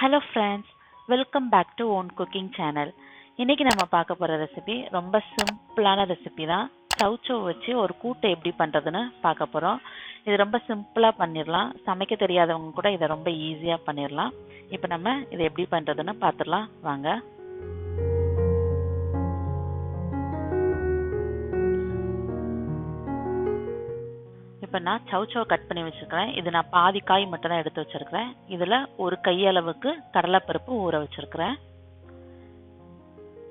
Hello friends, welcome back to Own Cooking Channel. இன்னைக்கு நம்ம பார்க்க போற ரெசிபி ரொம்ப சிம்பிளான ரெசிபி தான். சவ் சவ் வச்சு ஒரு கூட்டு எப்படி பண்றதுன்னு பார்க்க போறோம். இது ரொம்ப சிம்பிளா பண்ணிரலாம். சமைக்க தெரியாதவங்க கூட இத ரொம்ப ஈஸியா பண்ணிரலாம். இப்போ நம்ம இத எப்படி பண்றதுன்னு பார்த்துடலாம் வாங்க. இப்போ நான் சவ் சவ் கட் பண்ணி வச்சிருக்கேன். இது நான் பாதி காய் மட்டும் தான் எடுத்து வச்சிருக்கேன். இதுல ஒரு கையளவுக்கு கடலை பருப்பு ஊற வச்சிருக்கேன்.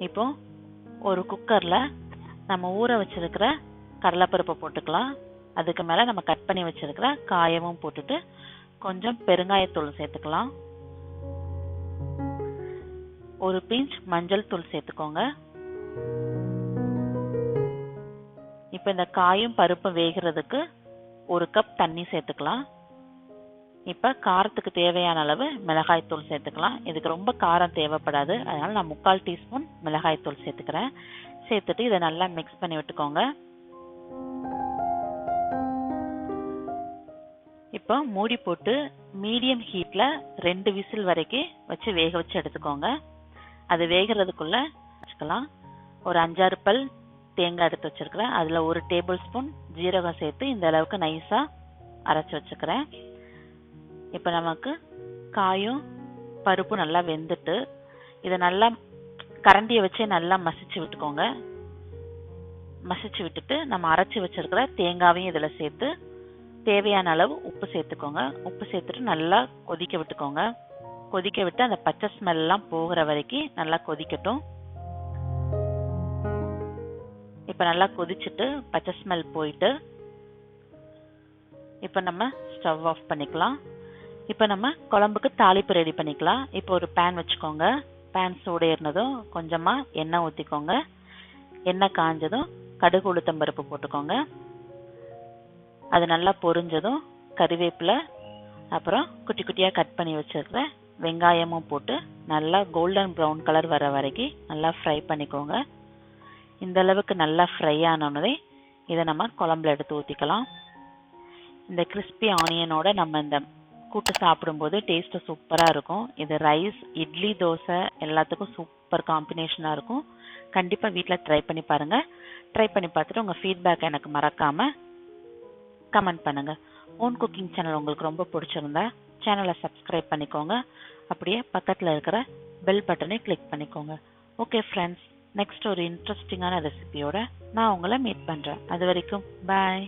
இப்போ ஒரு குக்கர்ல நம்ம ஊற வச்சிருக்கிற கடலை பருப்பை போட்டுக்கலாம். அதுக்கு மேல நம்ம கட் பண்ணி வச்சிருக்கிற காயமும் போட்டுட்டு கொஞ்சம் பெருங்காயத்தூள் சேர்த்துக்கலாம். ஒரு பிஞ்ச் மஞ்சள் தூள் சேர்த்துக்கோங்க. இப்போ இந்த காயும் பருப்பு வேகிறதுக்கு ஒரு கப் தண்ணி சேர்த்துக்கலாம். இப்போ காரத்துக்கு தேவையான அளவு மிளகாய் தூள் சேர்த்துக்கலாம். இதுக்கு ரொம்ப காரம் தேவைப்படாது, அதனால நான் 3/4 டீஸ்பூன் மிளகாய் தூள் சேர்த்துக்கிறேன். சேர்த்துட்டு இதை நல்லா மிக்ஸ் பண்ணி விட்டுக்கோங்க. இப்போ மூடி போட்டு மீடியம் ஹீட்ல 2 விசில் வரைக்கும் வச்சு வேக வச்சு எடுத்துக்கோங்க. அது வேகிறதுக்குள்ள வச்சுக்கலாம். ஒரு 5-6 பல் தேங்காய் எடுத்து வச்சிருக்கிறேன். அதுல 1 டேபிள் ஸ்பூன் ஜீரகம் சேர்த்து இந்த அளவுக்கு நைஸா அரைச்சு வச்சுக்கிறேன். இப்போ நமக்கு காயும் பருப்பும் நல்லா வெந்துட்டு இதை நல்லா கரண்டியை வச்சே நல்லா மசிச்சு விட்டுக்கோங்க. மசிச்சு விட்டுட்டு நம்ம அரைச்சி வச்சிருக்கிற தேங்காவையும் இதில் சேர்த்து தேவையான அளவு உப்பு சேர்த்துக்கோங்க. உப்பு சேர்த்துட்டு நல்லா கொதிக்க விட்டுக்கோங்க. கொதிக்க விட்டு அந்த பச்சை ஸ்மெல்லாம் போகிற வரைக்கும் நல்லா கொதிக்கட்டும். இப்போ நல்லா கொதிச்சுட்டு பச்சை ஸ்மெல் போயிட்டு இப்போ நம்ம ஸ்டவ் ஆஃப் பண்ணிக்கலாம். இப்போ நம்ம குழம்புக்கு தாளிப்பு ரெடி பண்ணிக்கலாம். இப்போ ஒரு பேன் வச்சுக்கோங்க. பேன் சூடு ஏறினதும் கொஞ்சமாக எண்ணெய் ஊற்றிக்கோங்க. எண்ணெய் காஞ்சதும் கடுகு உளுத்தம் பருப்பு போட்டுக்கோங்க. அது நல்லா பொரிஞ்சதும் கறிவேப்பிலை அப்புறம் குட்டி குட்டியாக கட் பண்ணி வச்சுருக்கிற வெங்காயமும் போட்டு நல்லா கோல்டன் ப்ரௌன் கலர் வர வரைக்கும் நல்லா ஃப்ரை பண்ணிக்கோங்க. இந்த அளவுக்கு நல்லா ஃப்ரை ஆனோடனே இதை நம்ம குழம்புல எடுத்து ஊற்றிக்கலாம். இந்த கிறிஸ்பி ஆனியனோட நம்ம இந்த கூட்டு சாப்பிடும்போது டேஸ்ட்டு சூப்பராக இருக்கும். இது ரைஸ், இட்லி, தோசை எல்லாத்துக்கும் சூப்பர் காம்பினேஷனாக இருக்கும். கண்டிப்பாக வீட்டில் ட்ரை பண்ணி பாருங்கள். ட்ரை பண்ணி பார்த்துட்டு உங்கள் ஃபீட்பேக் எனக்கு மறக்காமல் கமெண்ட் பண்ணுங்கள். ஓன் குக்கிங் சேனல் உங்களுக்கு ரொம்ப பிடிச்சிருந்தா சேனலை சப்ஸ்கிரைப் பண்ணிக்கோங்க. அப்படியே பக்கத்தில் இருக்கிற பெல் பட்டனை கிளிக் பண்ணிக்கோங்க. ஓகே ஃப்ரெண்ட்ஸ், நெக்ஸ்ட் ஒரு இன்ட்ரெஸ்டிங்கான ரெசிபியோட நான் உங்களை மீட் பண்ணுறேன். அது வரைக்கும் பாய்.